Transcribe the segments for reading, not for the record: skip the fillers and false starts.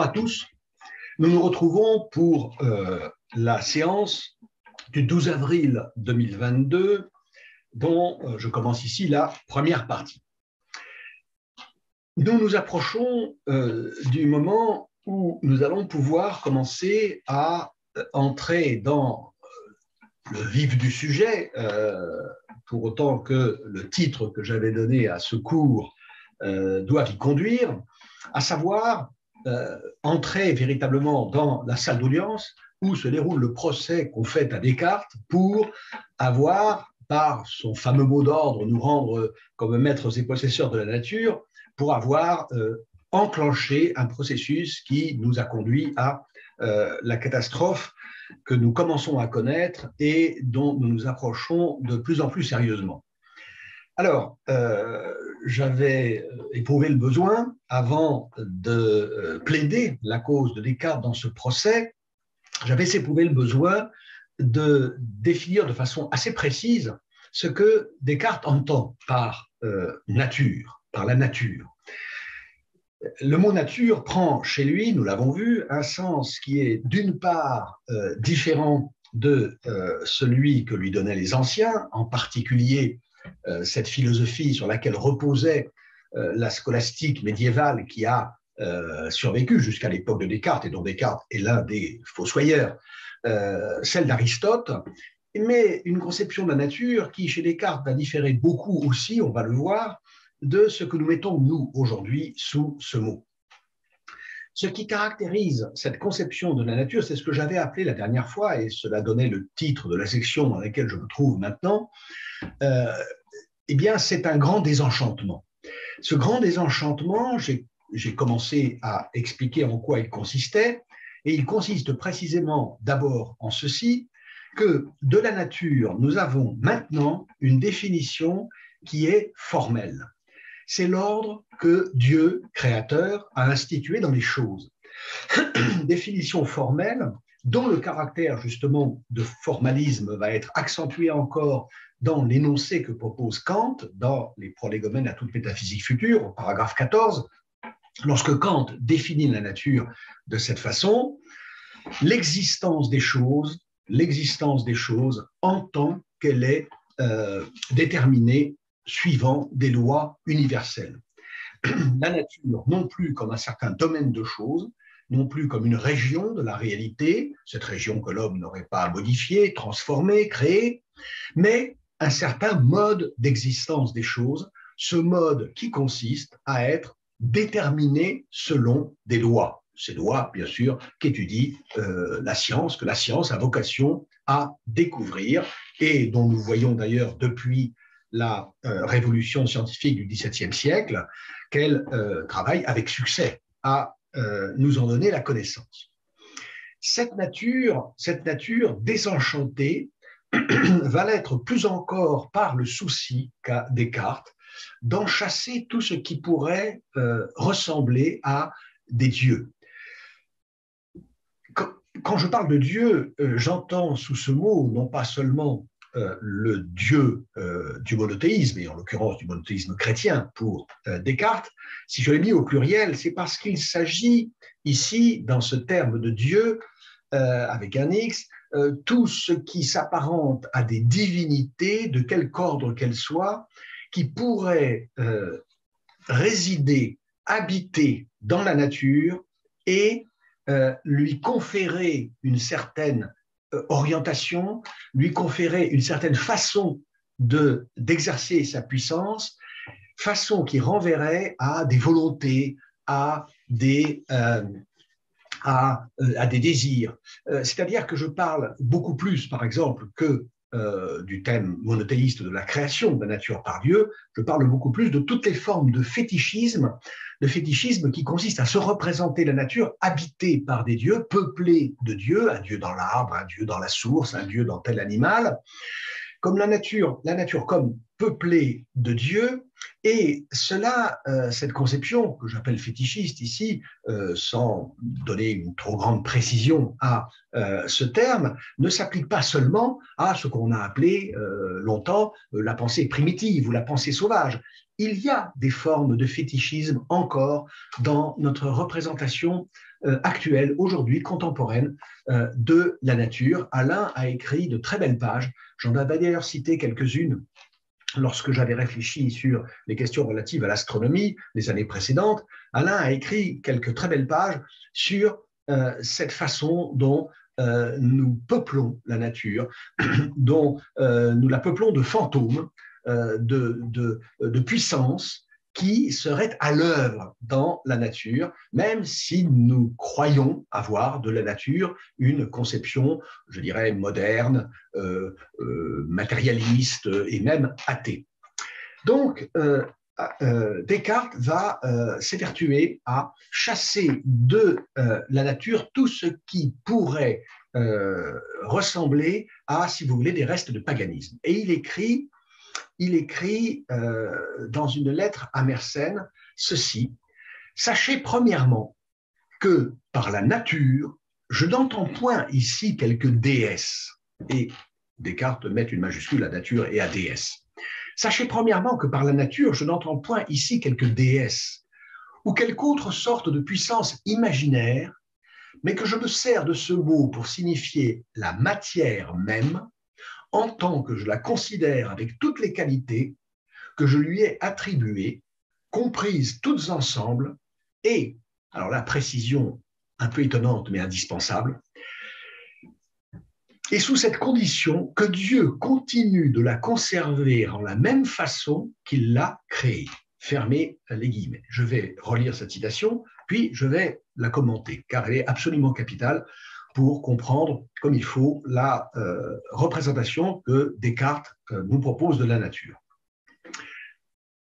à tous. Nous nous retrouvons pour la séance du 12 avril 2022, dont je commence ici la première partie. Nous nous approchons du moment où nous allons pouvoir commencer à entrer dans le vif du sujet, pour autant que le titre que j'avais donné à ce cours doit y conduire, à savoir entrer véritablement dans la salle d'audience où se déroule le procès qu'on fait à Descartes pour avoir, par son fameux mot d'ordre, nous rendre comme maîtres et possesseurs de la nature, pour avoir enclenché un processus qui nous a conduit à la catastrophe que nous commençons à connaître et dont nous nous approchons de plus en plus sérieusement. Alors, j'avais éprouvé le besoin, avant de plaider la cause de Descartes dans ce procès, j'avais éprouvé le besoin de définir de façon assez précise ce que Descartes entend par nature, par la nature. Le mot nature prend chez lui, nous l'avons vu, un sens qui est d'une part différent de celui que lui donnaient les anciens, en particulier cette philosophie sur laquelle reposait la scolastique médiévale qui a survécu jusqu'à l'époque de Descartes, et dont Descartes est l'un des fossoyeurs, celle d'Aristote, mais une conception de la nature qui, chez Descartes, va différer beaucoup aussi, on va le voir, de ce que nous mettons, nous, aujourd'hui, sous ce mot. Ce qui caractérise cette conception de la nature, c'est ce que j'avais appelé la dernière fois, et cela donnait le titre de la section dans laquelle je me trouve maintenant, eh bien, c'est un grand désenchantement. Ce grand désenchantement, j'ai commencé à expliquer en quoi il consistait, et il consiste précisément d'abord en ceci, que de la nature, nous avons maintenant une définition qui est formelle. C'est l'ordre que Dieu, créateur, a institué dans les choses. Définition formelle dont le caractère justement de formalisme va être accentué encore dans l'énoncé que propose Kant dans les Prolégomènes à toute métaphysique future, au paragraphe 14. Lorsque Kant définit la nature de cette façon, l'existence des choses en tant qu'elle est déterminée suivant des lois universelles. La nature, non plus comme un certain domaine de choses, non plus comme une région de la réalité, cette région que l'homme n'aurait pas à modifier, transformer, créer, mais un certain mode d'existence des choses, ce mode qui consiste à être déterminé selon des lois. Ces lois, bien sûr, qu'étudie la science, que la science a vocation à découvrir et dont nous voyons d'ailleurs depuis la révolution scientifique du XVIIe siècle, qu'elle travaille avec succès à nous en donner la connaissance. Cette nature désenchantée va l'être plus encore par le souci qu'a Descartes d'enchasser tout ce qui pourrait ressembler à des dieux. Quand je parle de Dieu, j'entends sous ce mot non pas seulement le Dieu du monothéisme, et en l'occurrence du monothéisme chrétien pour Descartes. Si je l'ai mis au pluriel, c'est parce qu'il s'agit ici, dans ce terme de Dieu, avec un X, tout ce qui s'apparente à des divinités, de quelque ordre qu'elles soient, qui pourraient résider, habiter dans la nature et lui conférer une certaine orientation, lui conférer une certaine façon d'exercer sa puissance, façon qui renverrait à des volontés, à des désirs. C'est-à-dire que je parle beaucoup plus, par exemple, que du thème monothéiste de la création de la nature par Dieu, je parle beaucoup plus de toutes les formes de fétichisme qui consiste à se représenter la nature habitée par des dieux, peuplée de dieux, un dieu dans l'arbre, un dieu dans la source, un dieu dans tel animal, comme la nature comme peuplée de dieux, et cela, cette conception que j'appelle fétichiste ici, sans donner une trop grande précision à ce terme, ne s'applique pas seulement à ce qu'on a appelé longtemps la pensée primitive ou la pensée sauvage. Il y a des formes de fétichisme encore dans notre représentation actuelle, aujourd'hui, contemporaine de la nature. Alain a écrit de très belles pages. J'en avais d'ailleurs cité quelques-unes lorsque j'avais réfléchi sur les questions relatives à l'astronomie les années précédentes. Alain a écrit quelques très belles pages sur cette façon dont nous peuplons la nature, dont nous la peuplons de fantômes, de puissances qui seraient à l'œuvre dans la nature, même si nous croyons avoir de la nature une conception, je dirais, moderne, matérialiste et même athée. Donc, Descartes va s'évertuer à chasser de la nature tout ce qui pourrait ressembler à, si vous voulez, des restes de paganisme. Et il écrit dans une lettre à Mersenne ceci: « Sachez premièrement que par la nature, je n'entends point ici quelque déesse. » Et Descartes met une majuscule à nature et à déesse. « Sachez premièrement que par la nature, je n'entends point ici quelque déesse ou quelque autre sorte de puissance imaginaire, mais que je me sers de ce mot pour signifier la matière même, en tant que je la considère avec toutes les qualités que je lui ai attribuées, comprises toutes ensemble, et, alors la précision un peu étonnante mais indispensable, et sous cette condition que Dieu continue de la conserver en la même façon qu'il l'a créée. » Fermez les guillemets. Je vais relire cette citation, puis je vais la commenter, car elle est absolument capitale pour comprendre comme il faut la représentation que Descartes nous propose de la nature.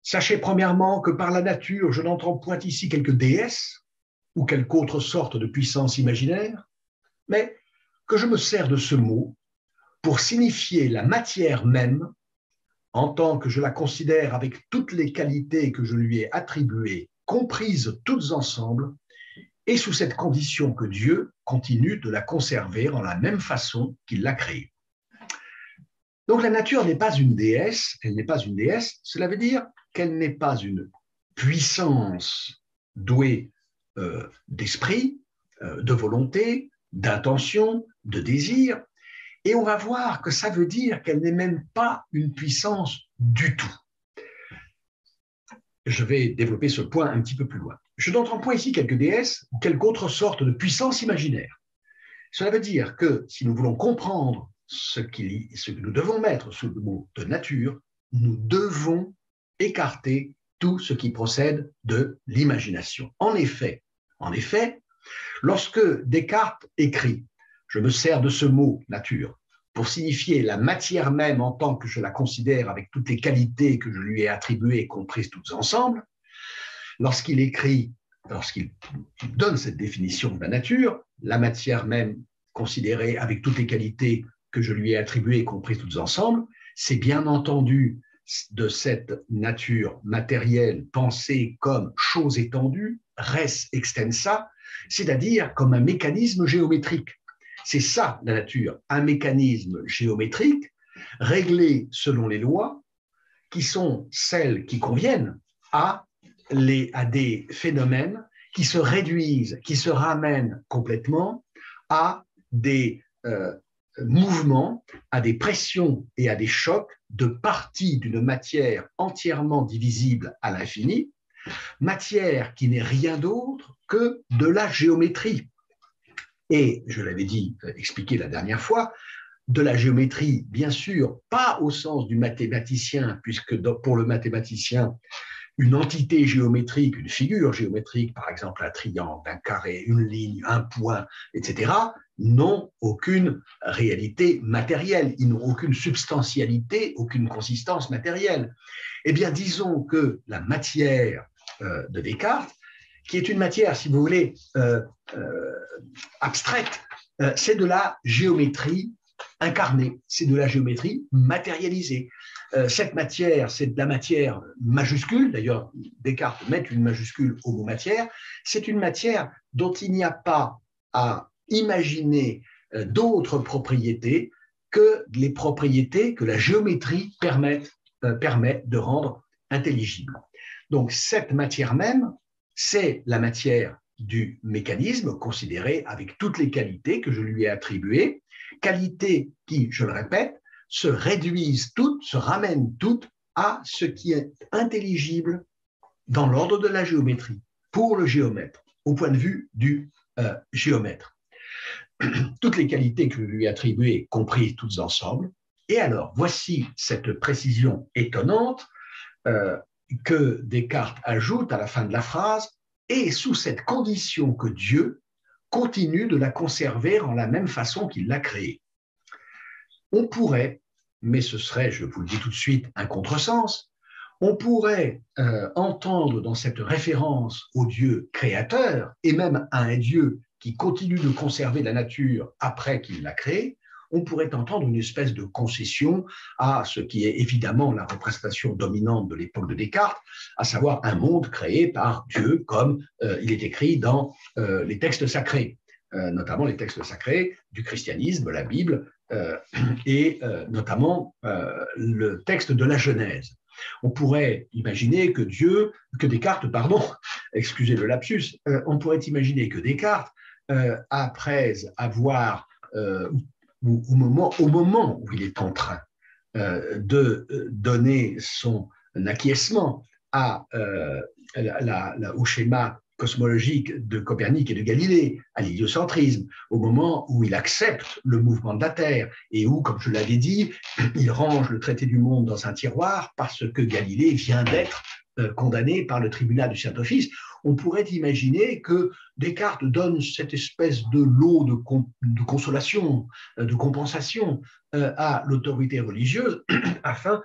Sachez premièrement que par la nature, je n'entends point ici quelque déesse ou quelque autre sorte de puissance imaginaire, mais que je me sers de ce mot pour signifier la matière même, en tant que je la considère avec toutes les qualités que je lui ai attribuées, comprises toutes ensemble, et sous cette condition que Dieu continue de la conserver en la même façon qu'il l'a créée. Donc la nature n'est pas une déesse, elle n'est pas une déesse, cela veut dire qu'elle n'est pas une puissance douée d'esprit, de volonté, d'intention, de désir, et on va voir que ça veut dire qu'elle n'est même pas une puissance du tout. Je vais développer ce point un petit peu plus loin. Je n'entends point ici quelque déesse ou quelque autre sorte de puissance imaginaire. Cela veut dire que si nous voulons comprendre ce que nous devons mettre sous le mot de nature, nous devons écarter tout ce qui procède de l'imagination. En effet, lorsque Descartes écrit « Je me sers de ce mot nature » pour signifier la matière même en tant que je la considère avec toutes les qualités que je lui ai attribuées, comprises toutes ensemble, lorsqu'il donne cette définition de la nature, la matière même considérée avec toutes les qualités que je lui ai attribuées, comprises toutes ensemble, c'est bien entendu de cette nature matérielle pensée comme chose étendue, res extensa, c'est-à-dire comme un mécanisme géométrique. C'est ça la nature, un mécanisme géométrique réglé selon les lois qui sont celles qui conviennent à des phénomènes qui se réduisent, qui se ramènent complètement à des mouvements, à des pressions et à des chocs de parties d'une matière entièrement divisible à l'infini, matière qui n'est rien d'autre que de la géométrie. Et, je l'avais expliqué la dernière fois, de la géométrie, bien sûr, pas au sens du mathématicien, puisque pour le mathématicien, une entité géométrique, une figure géométrique, par exemple un triangle, un carré, une ligne, un point, etc., n'ont aucune réalité matérielle, ils n'ont aucune substantialité, aucune consistance matérielle. Eh bien, disons que la matière de Descartes, qui est une matière, si vous voulez, abstraite, c'est de la géométrie incarnée, c'est de la géométrie matérialisée. Cette matière, c'est de la matière majuscule, d'ailleurs Descartes met une majuscule au mot matière, c'est une matière dont il n'y a pas à imaginer d'autres propriétés que les propriétés que la géométrie permet de rendre intelligibles. Donc cette matière même, c'est la matière du mécanisme, considéré avec toutes les qualités que je lui ai attribuées, qualités qui, je le répète, se réduisent toutes, se ramènent toutes à ce qui est intelligible dans l'ordre de la géométrie, pour le géomètre, au point de vue du géomètre. Toutes les qualités que je lui ai attribuées, comprises toutes ensemble. Et alors, voici cette précision étonnante que Descartes ajoute à la fin de la phrase, et sous cette condition que Dieu continue de la conserver en la même façon qu'il l'a créée. On pourrait, mais ce serait, je vous le dis tout de suite, un contresens, on pourrait entendre dans cette référence au Dieu créateur, et même à un Dieu qui continue de conserver la nature après qu'il l'a créée, on pourrait entendre une espèce de concession à ce qui est évidemment la représentation dominante de l'époque de Descartes, à savoir un monde créé par Dieu, comme il est écrit dans les textes sacrés, notamment les textes sacrés du christianisme, la Bible, et notamment le texte de la Genèse. On pourrait imaginer que Descartes, excusez le lapsus, on pourrait imaginer que Descartes, après avoir au moment où il est en train de donner son acquiescement au schéma cosmologique de Copernic et de Galilée, à l'héliocentrisme, au moment où il accepte le mouvement de la Terre et où, comme je l'avais dit, il range le traité du monde dans un tiroir parce que Galilée vient d'être condamné par le tribunal du Saint-Office, on pourrait imaginer que Descartes donne cette espèce de lot de consolation, de compensation à l'autorité religieuse afin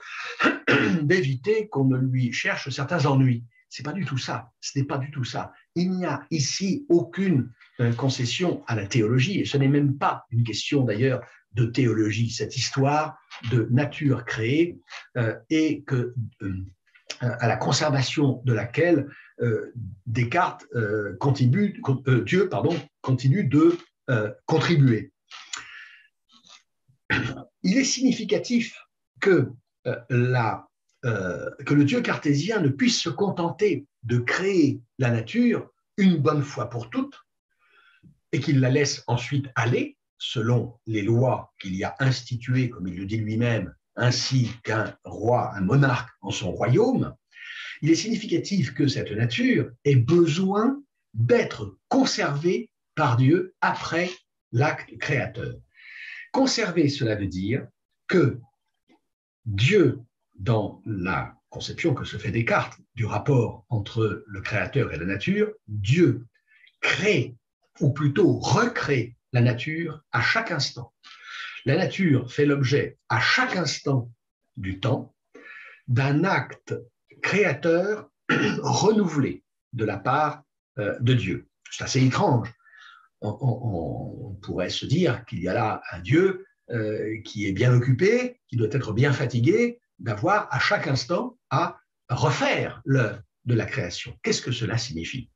d'éviter qu'on ne lui cherche certains ennuis. Ce n'est pas du tout ça. Ce n'est pas du tout ça. Il n'y a ici aucune concession à la théologie, et ce n'est même pas une question d'ailleurs de théologie, cette histoire de nature créée et que à la conservation de laquelle Descartes continue de contribuer. Il est significatif que le Dieu cartésien ne puisse se contenter de créer la nature une bonne fois pour toutes et qu'il la laisse ensuite aller selon les lois qu'il y a instituées, comme il le dit lui-même, ainsi qu'un roi, un monarque en son royaume. Il est significatif que cette nature ait besoin d'être conservée par Dieu après l'acte créateur. Conserver, cela veut dire que Dieu, dans la conception que se fait Descartes du rapport entre le créateur et la nature, Dieu crée, ou plutôt recrée la nature à chaque instant. La nature fait l'objet à chaque instant du temps d'un acte créateur renouvelé de la part de Dieu. C'est assez étrange. On pourrait se dire qu'il y a là un Dieu qui est bien occupé, qui doit être bien fatigué d'avoir à chaque instant à refaire l'œuvre de la création. Qu'est-ce que cela signifie?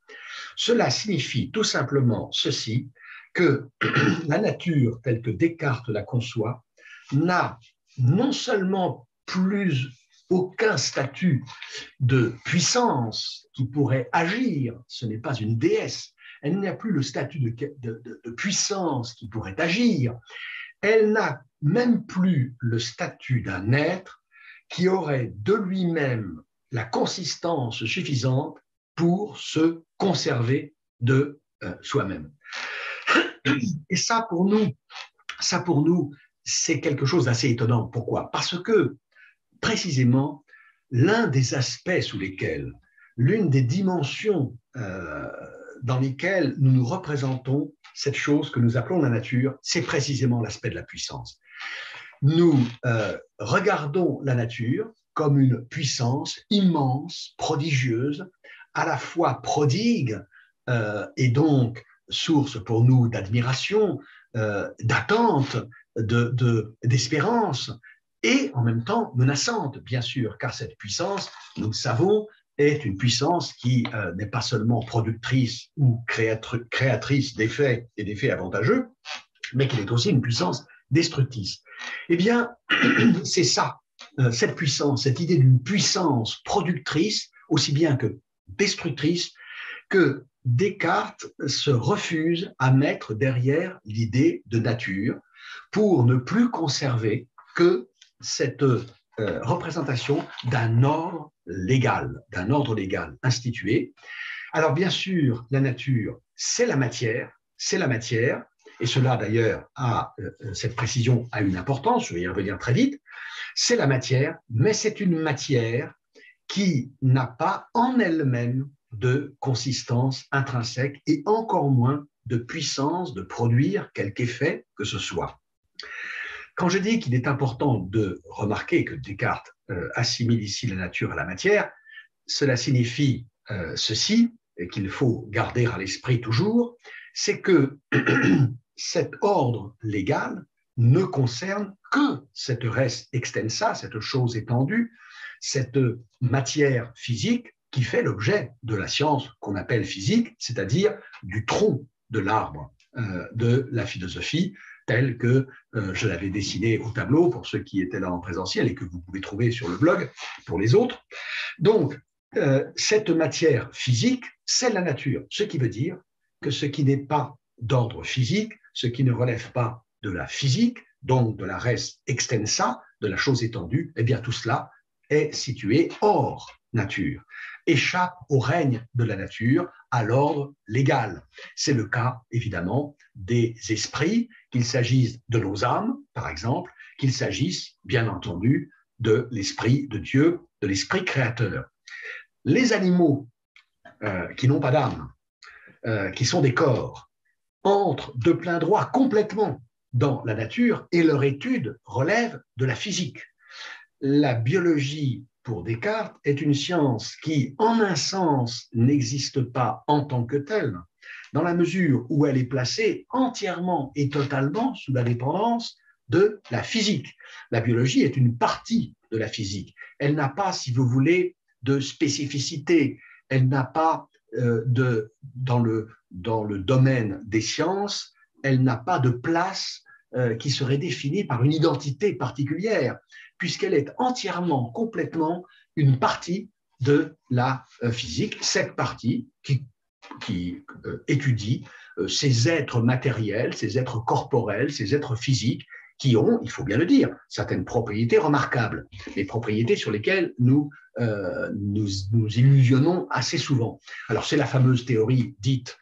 Cela signifie tout simplement ceci, que la nature telle que Descartes la conçoit n'a non seulement plus aucun statut de puissance qui pourrait agir, ce n'est pas une déesse, elle n'a plus le statut de puissance qui pourrait agir, elle n'a même plus le statut d'un être qui aurait de lui-même la consistance suffisante pour se conserver de soi-même. Et ça pour nous, c'est quelque chose d'assez étonnant. Pourquoi? Parce que, précisément, l'un des aspects sous lesquels, l'une des dimensions dans lesquelles nous nous représentons cette chose que nous appelons la nature, c'est précisément l'aspect de la puissance. Nous regardons la nature comme une puissance immense, prodigieuse, à la fois prodigue et donc source pour nous d'admiration, d'attente, d'espérance, et en même temps menaçante, bien sûr, car cette puissance, nous le savons, est une puissance qui n'est pas seulement productrice ou créatrice d'effets et d'effets avantageux, mais qui est aussi une puissance destructrice. Eh bien, c'est ça, cette puissance, cette idée d'une puissance productrice, aussi bien que destructrice, que Descartes se refuse à mettre derrière l'idée de nature pour ne plus conserver que cette représentation d'un ordre légal institué. Alors bien sûr, la nature, c'est la matière, et cela d'ailleurs cette précision a une importance, je vais y revenir très vite, c'est la matière, mais c'est une matière qui n'a pas en elle-même de consistance intrinsèque et encore moins de puissance de produire quelque effet que ce soit. Quand je dis qu'il est important de remarquer que Descartes assimile ici la nature à la matière, cela signifie ceci, et qu'il faut garder à l'esprit toujours, c'est que cet ordre légal ne concerne que cette res extensa, cette chose étendue, cette matière physique qui fait l'objet de la science qu'on appelle physique, c'est-à-dire du tronc de l'arbre de la philosophie, tel que je l'avais dessiné au tableau pour ceux qui étaient là en présentiel et que vous pouvez trouver sur le blog pour les autres. Donc, cette matière physique, c'est la nature, ce qui veut dire que ce qui n'est pas d'ordre physique, ce qui ne relève pas de la physique, donc de la res extensa, de la chose étendue, eh bien tout cela est situé hors nature, échappe au règne de la nature, à l'ordre légal. C'est le cas, évidemment, des esprits, qu'il s'agisse de nos âmes, par exemple, qu'il s'agisse, bien entendu, de l'esprit de Dieu, de l'esprit créateur. Les animaux qui n'ont pas d'âme, qui sont des corps, entrent de plein droit complètement dans la nature et leur étude relève de la physique. La biologie, pour Descartes, est une science qui, en un sens, n'existe pas en tant que telle, dans la mesure où elle est placée entièrement et totalement sous la dépendance de la physique. La biologie est une partie de la physique. Elle n'a pas, si vous voulez, de spécificité. Elle n'a pas, dans le domaine des sciences, elle n'a pas de place qui serait définie par une identité particulière, puisqu'elle est entièrement, complètement une partie de la physique, cette partie qui étudie ces êtres matériels, ces êtres corporels, ces êtres physiques qui ont, il faut bien le dire, certaines propriétés remarquables, les propriétés sur lesquelles nous illusionnons assez souvent. Alors c'est la fameuse théorie dite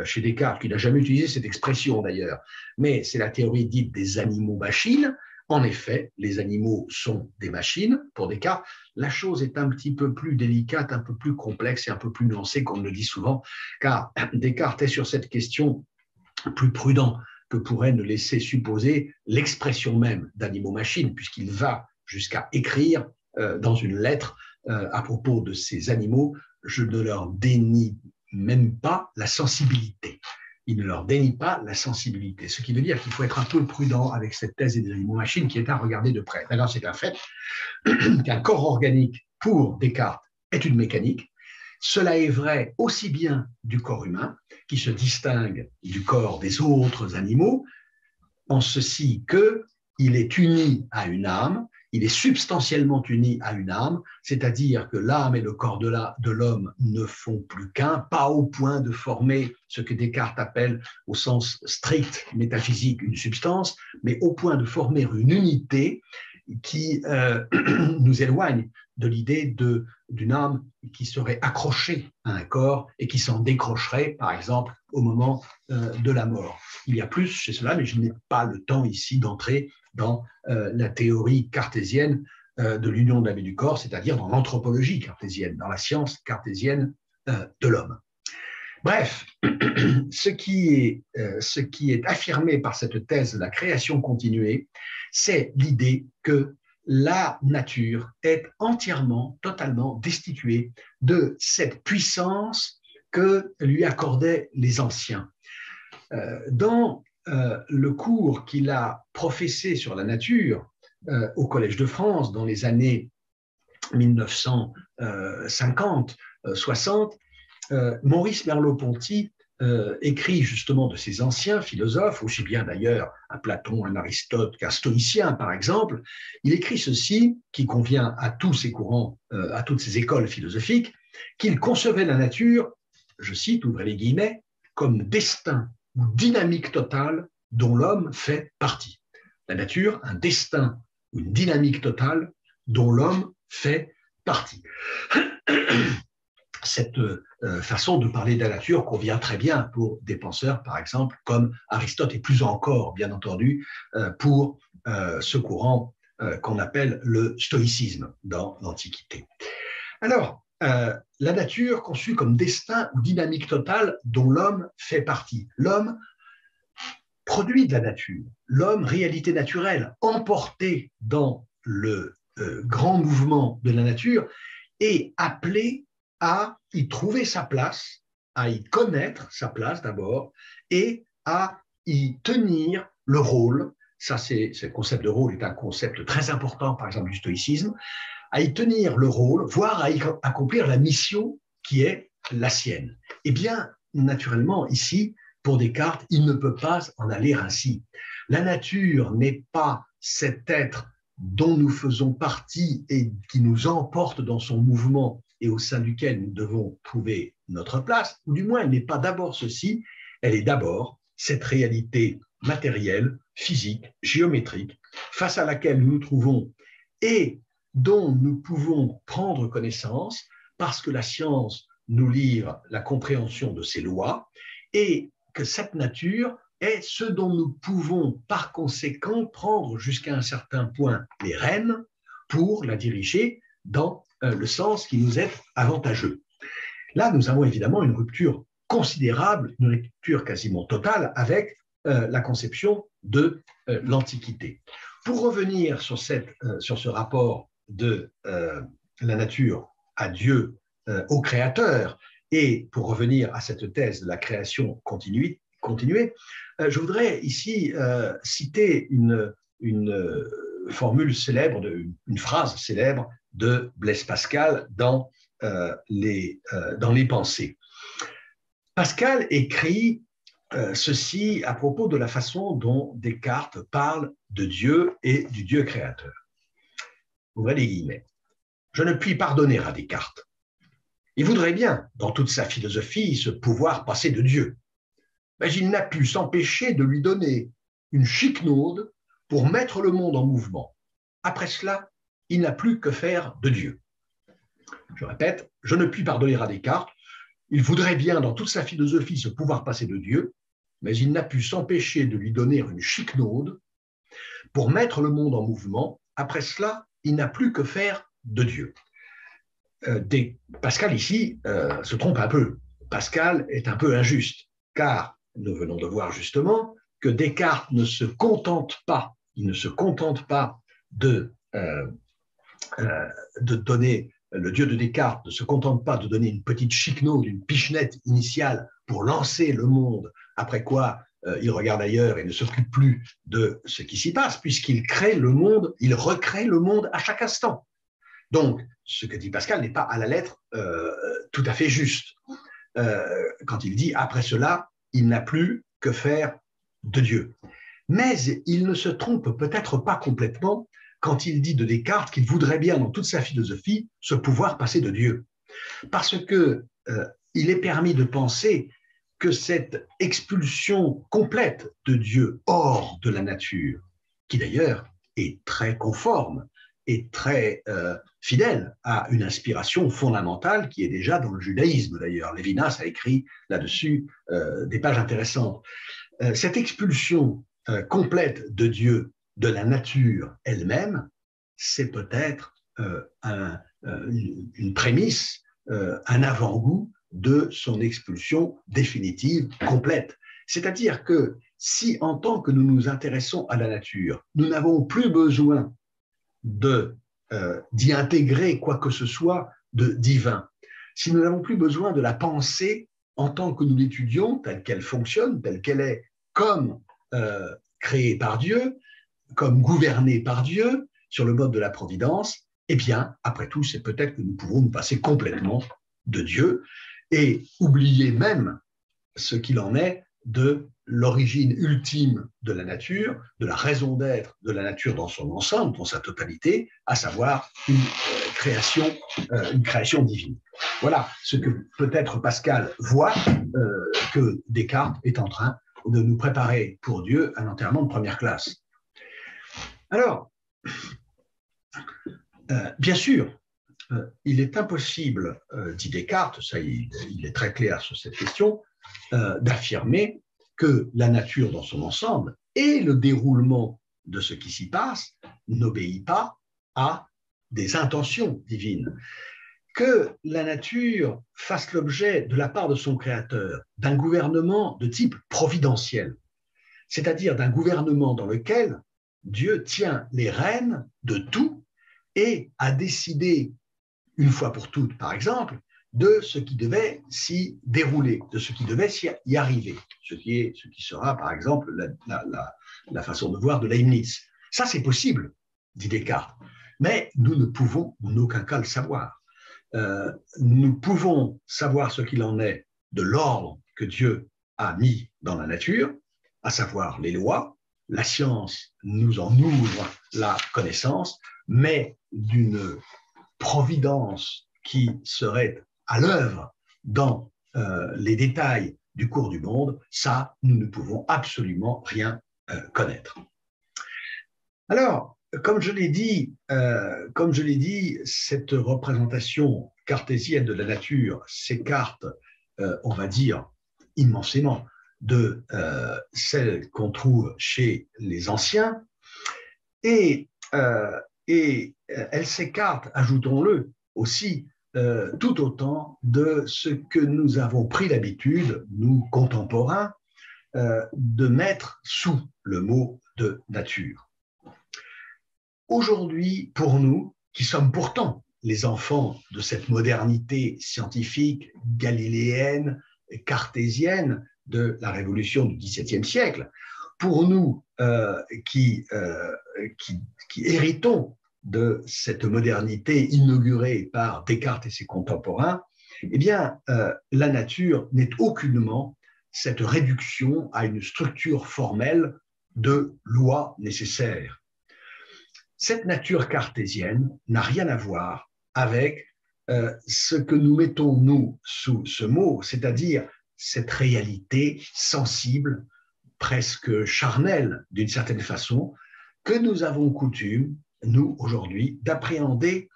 chez Descartes, qui n'a jamais utilisé cette expression d'ailleurs, mais c'est la théorie dite des animaux-machines. En effet, les animaux sont des machines. Pour Descartes, la chose est un petit peu plus délicate, un peu plus complexe et un peu plus nuancée qu'on ne le dit souvent, car Descartes est sur cette question plus prudent que pourrait ne laisser supposer l'expression même d'animaux-machines, puisqu'il va jusqu'à écrire dans une lettre à propos de ces animaux, je ne leur dénie même pas la sensibilité. Il ne leur dénie pas la sensibilité, ce qui veut dire qu'il faut être un peu prudent avec cette thèse des animaux-machines qui est à regarder de près. Alors c'est un fait qu'un corps organique, pour Descartes, est une mécanique. Cela est vrai aussi bien du corps humain, qui se distingue du corps des autres animaux, en ceci qu'il est uni à une âme, il est substantiellement uni à une âme, c'est-à-dire que l'âme et le corps de l'homme ne font plus qu'un, pas au point de former ce que Descartes appelle au sens strict métaphysique une substance, mais au point de former une unité qui nous éloigne de l'idée d'une âme qui serait accrochée à un corps et qui s'en décrocherait, par exemple, au moment de la mort. Il y a plus chez cela, mais je n'ai pas le temps ici d'entrer dans la théorie cartésienne de l'union de l'âme et du corps, c'est-à-dire dans l'anthropologie cartésienne, dans la science cartésienne de l'homme. Bref, ce qui est affirmé par cette thèse de la création continuée, c'est l'idée que la nature est entièrement, totalement destituée de cette puissance que lui accordaient les anciens. Dans le cours qu'il a professé sur la nature au Collège de France dans les années 1950-60, Maurice Merleau-Ponty écrit justement de ces anciens philosophes, aussi bien d'ailleurs un Platon, un Aristote qu'un stoïcien par exemple. Il écrit ceci, qui convient à tous ces courants, à toutes ces écoles philosophiques, qu'il concevait la nature je cite, ouvrez les guillemets, comme destin ou dynamique totale dont l'homme fait partie. La nature, un destin ou une dynamique totale dont l'homme fait partie. Cette façon de parler de la nature convient très bien pour des penseurs, par exemple, comme Aristote, et plus encore, bien entendu, pour ce courant qu'on appelle le stoïcisme dans l'Antiquité. Alors, la nature conçue comme destin ou dynamique totale dont l'homme fait partie. L'homme, produit de la nature, l'homme, réalité naturelle, emporté dans le grand mouvement de la nature, est appelé à y trouver sa place, à y connaître sa place d'abord, et à y tenir le rôle. Ça, ce concept de rôle est un concept très important, par exemple, du stoïcisme, à y tenir le rôle, voire à y accomplir la mission qui est la sienne. Eh bien, naturellement, ici, pour Descartes, il ne peut pas en aller ainsi. La nature n'est pas cet être dont nous faisons partie et qui nous emporte dans son mouvement et au sein duquel nous devons trouver notre place, ou du moins elle n'est pas d'abord ceci, elle est d'abord cette réalité matérielle, physique, géométrique, face à laquelle nous nous trouvons et dont nous pouvons prendre connaissance parce que la science nous livre la compréhension de ses lois et que cette nature est ce dont nous pouvons par conséquent prendre jusqu'à un certain point les rênes pour la diriger dans le sens qui nous est avantageux. Là, nous avons évidemment une rupture considérable, une rupture quasiment totale avec la conception de l'Antiquité. Pour revenir sur ce rapport de la nature à Dieu, au Créateur, et pour revenir à cette thèse de la création continuée, je voudrais ici citer une formule célèbre, une phrase célèbre de Blaise Pascal dans les Pensées. Pascal écrit ceci à propos de la façon dont Descartes parle de Dieu et du Dieu créateur. Ouvrez les guillemets. Je ne puis pardonner à Descartes. Il voudrait bien, dans toute sa philosophie, se pouvoir passer de Dieu. Mais il n'a pu s'empêcher de lui donner une chiquenaude pour mettre le monde en mouvement. Après cela, il n'a plus que faire de Dieu. Je répète, je ne puis pardonner à Descartes. Il voudrait bien, dans toute sa philosophie, se pouvoir passer de Dieu, mais il n'a pu s'empêcher de lui donner une chiquenaude pour mettre le monde en mouvement. Après cela, il n'a plus que faire de Dieu. Pascal, ici, se trompe un peu. Pascal est un peu injuste, car nous venons de voir justement que Descartes ne se contente pas, de donner, le Dieu de Descartes ne se contente pas de donner une petite chiquenaude, une pichenette initiale pour lancer le monde, après quoi il regarde ailleurs et ne s'occupe plus de ce qui s'y passe, puisqu'il crée le monde, il recrée le monde à chaque instant. Donc, ce que dit Pascal n'est pas à la lettre tout à fait juste. Quand il dit « après cela, il n'a plus que faire de Dieu ». Mais il ne se trompe peut-être pas complètement quand il dit de Descartes qu'il voudrait bien, dans toute sa philosophie, se pouvoir passer de Dieu. Parce que il est permis de penser que cette expulsion complète de Dieu hors de la nature, qui d'ailleurs est très conforme et très fidèle à une inspiration fondamentale qui est déjà dans le judaïsme d'ailleurs. Lévinas a écrit là-dessus des pages intéressantes. Cette expulsion complète de Dieu de la nature elle-même, c'est peut-être une prémisse, un avant-goût de son expulsion définitive, complète. C'est-à-dire que si en tant que nous nous intéressons à la nature, nous n'avons plus besoin d'y intégrer quoi que ce soit de divin, si nous n'avons plus besoin de la penser en tant que nous l'étudions, telle qu'elle fonctionne, telle qu'elle est, comme créée par Dieu, comme gouvernée par Dieu, sur le mode de la providence, eh bien, après tout, c'est peut-être que nous pouvons nous passer complètement de Dieu et oublier même ce qu'il en est de l'origine ultime de la nature, de la raison d'être de la nature dans son ensemble, dans sa totalité, à savoir une création divine. Voilà ce que peut-être Pascal voit que Descartes est en train de nous préparer pour Dieu un enterrement de première classe. Alors, bien sûr, il est impossible, dit Descartes, ça il est très clair sur cette question, d'affirmer que la nature dans son ensemble et le déroulement de ce qui s'y passe n'obéit pas à des intentions divines. Que la nature fasse l'objet de la part de son créateur d'un gouvernement de type providentiel, c'est-à-dire d'un gouvernement dans lequel Dieu tient les rênes de tout et a décidé une fois pour toutes, par exemple, de ce qui devait s'y dérouler, de ce qui devait y arriver, ce qui sera, par exemple, la façon de voir de Leibniz. Ça, c'est possible, dit Descartes, mais nous ne pouvons en aucun cas le savoir. Nous pouvons savoir ce qu'il en est de l'ordre que Dieu a mis dans la nature, à savoir les lois. La science nous en ouvre la connaissance, mais d'une providence qui serait à l'œuvre dans les détails du cours du monde, ça, nous ne pouvons absolument rien connaître. Alors, comme je l'ai dit, cette représentation cartésienne de la nature s'écarte, on va dire, immensément de celle qu'on trouve chez les anciens, et elle s'écarte, ajoutons-le aussi, tout autant de ce que nous avons pris l'habitude, nous contemporains, de mettre sous le mot de nature. Aujourd'hui, pour nous, qui sommes pourtant les enfants de cette modernité scientifique galiléenne, cartésienne de la révolution du XVIIe siècle, pour nous qui héritons de cette modernité inaugurée par Descartes et ses contemporains, eh bien, la nature n'est aucunement cette réduction à une structure formelle de lois nécessaires. Cette nature cartésienne n'a rien à voir avec ce que nous mettons, nous, sous ce mot, c'est-à-dire cette réalité sensible, presque charnelle d'une certaine façon, que nous avons coutume, nous, aujourd'hui, d'appréhender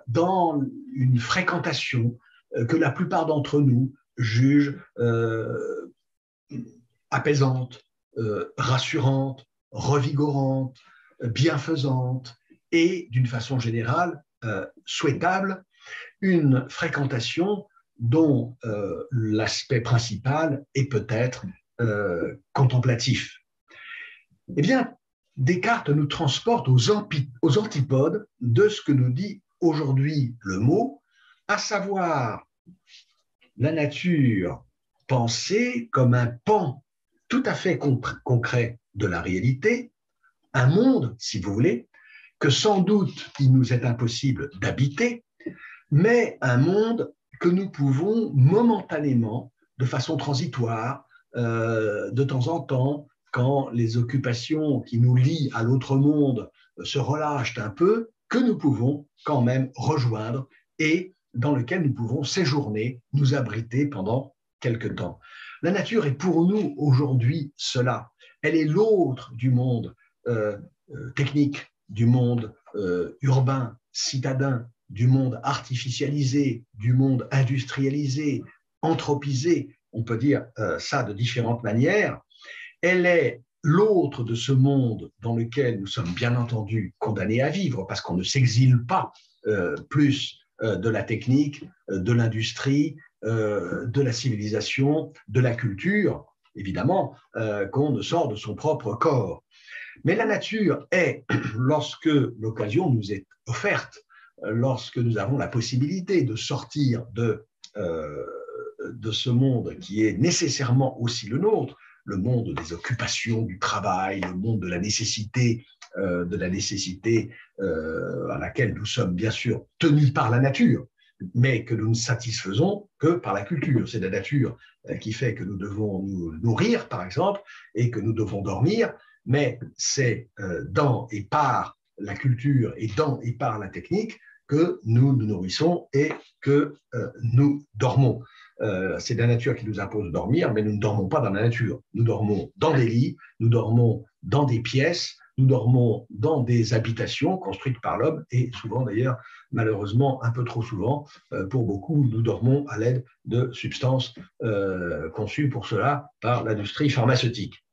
dans une fréquentation que la plupart d'entre nous jugent apaisante, rassurante, revigorante, bienfaisante et, d'une façon générale, souhaitable, une fréquentation dont l'aspect principal est peut-être contemplatif. Eh bien, Descartes nous transporte aux antipodes de ce que nous dit aujourd'hui le mot, à savoir la nature pensée comme un pan tout à fait concret de la réalité, un monde, si vous voulez, que sans doute il nous est impossible d'habiter, mais un monde que nous pouvons momentanément, de façon transitoire, de temps en temps, quand les occupations qui nous lient à l'autre monde se relâchent un peu, que nous pouvons quand même rejoindre et dans lequel nous pouvons séjourner, nous abriter pendant quelque temps. La nature est pour nous aujourd'hui cela. Elle est l'autre du monde technique, du monde urbain, citadin, du monde artificialisé, du monde industrialisé, anthropisé, on peut dire ça de différentes manières. Elle est l'autre de ce monde dans lequel nous sommes bien entendu condamnés à vivre parce qu'on ne s'exile pas plus de la technique, de l'industrie, de la civilisation, de la culture, évidemment, qu'on ne sort de son propre corps. Mais la nature est, lorsque l'occasion nous est offerte, lorsque nous avons la possibilité de sortir de ce monde qui est nécessairement aussi le nôtre, le monde des occupations, du travail, le monde de la nécessité à laquelle nous sommes bien sûr tenus par la nature, mais que nous ne satisfaisons que par la culture. C'est la nature qui fait que nous devons nous nourrir, par exemple, et que nous devons dormir, mais c'est dans et par la culture et dans et par la technique que nous nous nourrissons et que nous dormons. C'est la nature qui nous impose de dormir, mais nous ne dormons pas dans la nature. Nous dormons dans des lits, nous dormons dans des pièces, nous dormons dans des habitations construites par l'homme et souvent d'ailleurs, malheureusement, un peu trop souvent, pour beaucoup, nous dormons à l'aide de substances conçues pour cela par l'industrie pharmaceutique.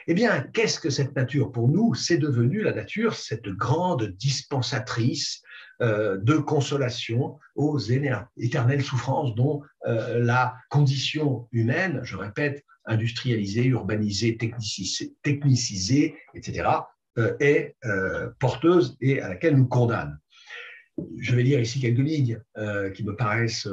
Eh bien, qu'est-ce que cette nature pour nous? C'est devenu la nature, cette grande dispensatrice de consolation aux éternelles souffrances dont la condition humaine, je répète, industrialisée, urbanisée, technicisée, etc., est porteuse et à laquelle nous condamne. Je vais lire ici quelques lignes qui me paraissent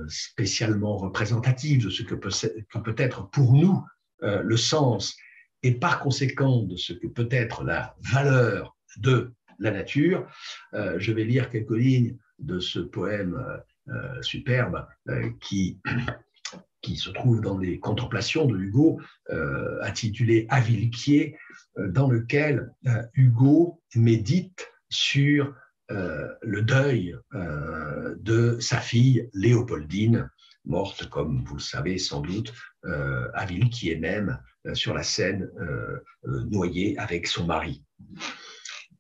spécialement représentatives de ce que peut être pour nous le sens et par conséquent de ce que peut être la valeur de la nature. Je vais lire quelques lignes de ce poème superbe qui se trouve dans les Contemplations de Hugo, intitulé « À Villequier », dans lequel Hugo médite sur le deuil de sa fille Léopoldine, morte, comme vous le savez sans doute, à Villequier même, sur la Seine, noyée avec son mari.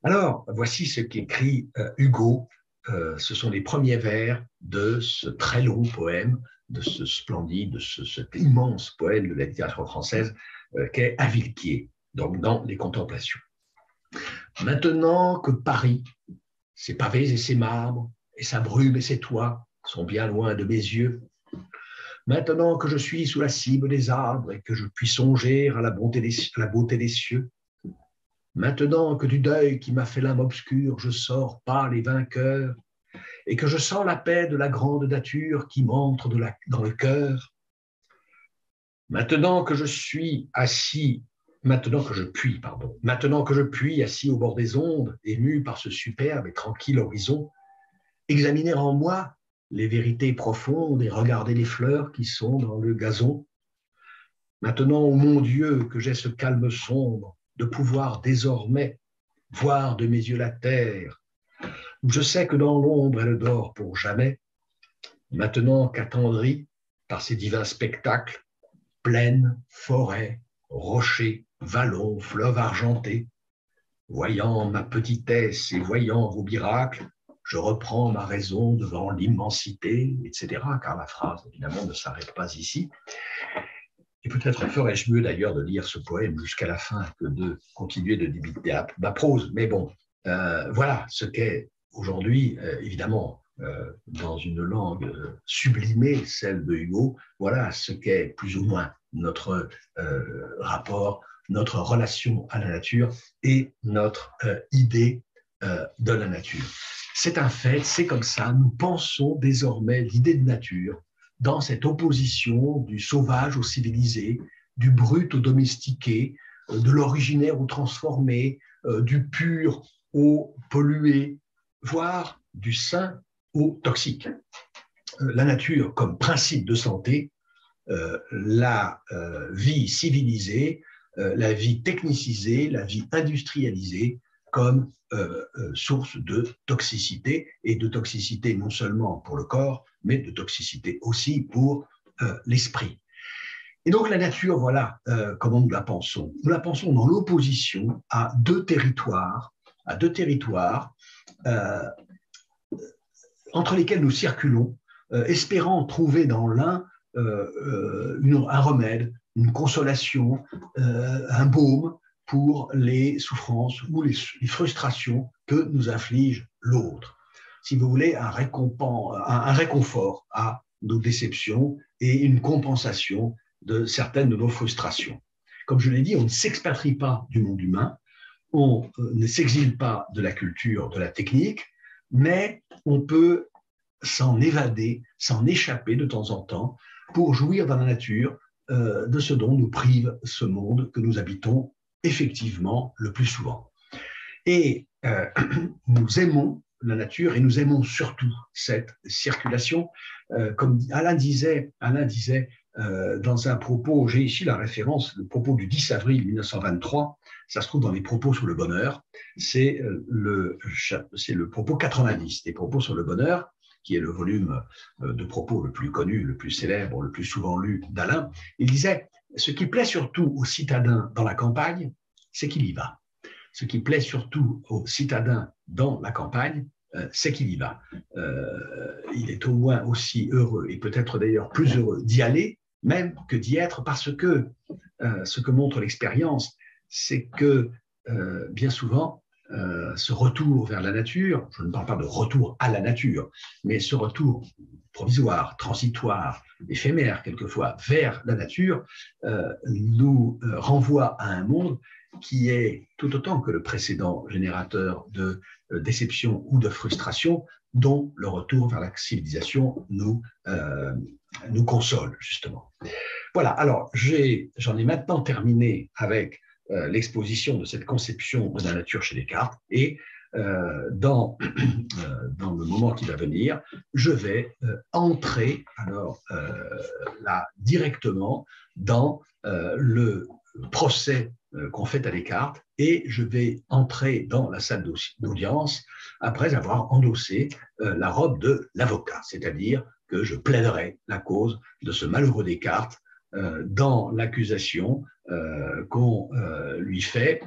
Alors, voici ce qu'écrit Hugo. Ce sont les premiers vers de ce très long poème, de ce splendide, de cet immense poème de la littérature française qu'est À Villequier, donc dans les Contemplations. Maintenant que Paris, ses pavés et ses marbres, et sa brume et ses toits sont bien loin de mes yeux, maintenant que je suis sous la cime des arbres et que je puis songer à la beauté des cieux, maintenant que du deuil qui m'a fait l'âme obscure, je sors pâle et vainqueur, et que je sens la paix de la grande nature qui m'entre dans le cœur, maintenant que je puis assis au bord des ondes, ému par ce superbe et tranquille horizon, examiner en moi les vérités profondes et regarder les fleurs qui sont dans le gazon. Maintenant, ô mon Dieu, que j'ai ce calme sombre de pouvoir désormais voir de mes yeux la terre, où je sais que dans l'ombre elle dort pour jamais. Maintenant qu'attendri par ces divins spectacles, plaines, forêts, rochers, vallons, fleuves argentés, voyant ma petitesse et voyant vos miracles, je reprends ma raison devant l'immensité, etc., car la phrase, évidemment, ne s'arrête pas ici. Et peut-être ferais-je mieux, d'ailleurs, de lire ce poème jusqu'à la fin que de continuer de débiter ma prose. Mais bon, voilà ce qu'est aujourd'hui, évidemment, dans une langue sublimée, celle de Hugo, voilà ce qu'est plus ou moins notre rapport, notre relation à la nature et notre idée de la nature. C'est un fait, c'est comme ça, nous pensons désormais l'idée de nature dans cette opposition du sauvage au civilisé, du brut au domestiqué, de l'originaire au transformé, du pur au pollué, voire du sain au toxique. La nature comme principe de santé, la vie civilisée, la vie technicisée, la vie industrialisée comme source de toxicité, et de toxicité non seulement pour le corps, mais de toxicité aussi pour l'esprit. Et donc la nature, voilà comment nous la pensons. Nous la pensons dans l'opposition à deux territoires entre lesquels nous circulons, espérant trouver dans l'un un remède, une consolation, un baume pour les souffrances ou les frustrations que nous inflige l'autre. Si vous voulez, un réconfort à nos déceptions et une compensation de certaines de nos frustrations. Comme je l'ai dit, on ne s'expatrie pas du monde humain, on ne s'exile pas de la culture, de la technique, mais on peut s'en évader, s'en échapper de temps en temps pour jouir dans la nature de ce dont nous prive ce monde que nous habitons effectivement le plus souvent. Et nous aimons la nature et nous aimons surtout cette circulation. Comme Alain disait dans un propos, j'ai ici la référence, le propos du 10 avril 1923, ça se trouve dans les propos sur le bonheur. C'est le propos 90, des propos sur le bonheur, qui est le volume de propos le plus connu, le plus célèbre, le plus souvent lu d'Alain. Il disait « Ce qui plaît surtout aux citadins dans la campagne, c'est qu'il y va. Ce qui plaît surtout aux citadins dans la campagne, c'est qu'il y va. Il est au moins aussi heureux, et peut-être d'ailleurs plus heureux d'y aller, même que d'y être, parce que ce que montre l'expérience, c'est que bien souvent, ce retour vers la nature, je ne parle pas de retour à la nature, mais ce retour provisoire, transitoire, éphémère quelquefois, vers la nature, nous renvoie à un monde qui est tout autant que le précédent générateur de déception ou de frustration, dont le retour vers la civilisation nous console, justement. Voilà, alors j'en ai maintenant terminé avec l'exposition de cette conception de la nature chez Descartes, et dans le moment qui va venir, je vais entrer alors là directement dans le procès qu'on fait à Descartes, et je vais entrer dans la salle d'audience après avoir endossé la robe de l'avocat, c'est-à-dire que je plaiderai la cause de ce malheureux Descartes dans l'accusation qu'on lui fait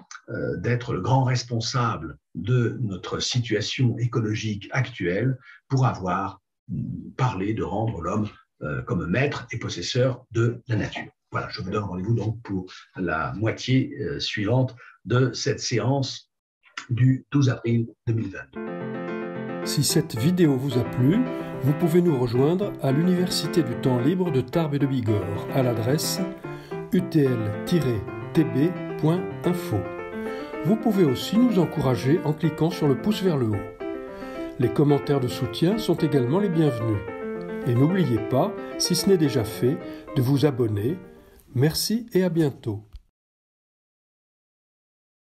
d'être le grand responsable de notre situation écologique actuelle pour avoir parlé de rendre l'homme comme maître et possesseur de la nature. Voilà, je vous donne rendez-vous donc pour la moitié suivante de cette séance du 12 avril 2022. Si cette vidéo vous a plu, vous pouvez nous rejoindre à l'Université du temps libre de Tarbes et de Bigorre à l'adresse utl-tb.info. Vous pouvez aussi nous encourager en cliquant sur le pouce vers le haut. Les commentaires de soutien sont également les bienvenus. Et n'oubliez pas, si ce n'est déjà fait, de vous abonner. Merci et à bientôt.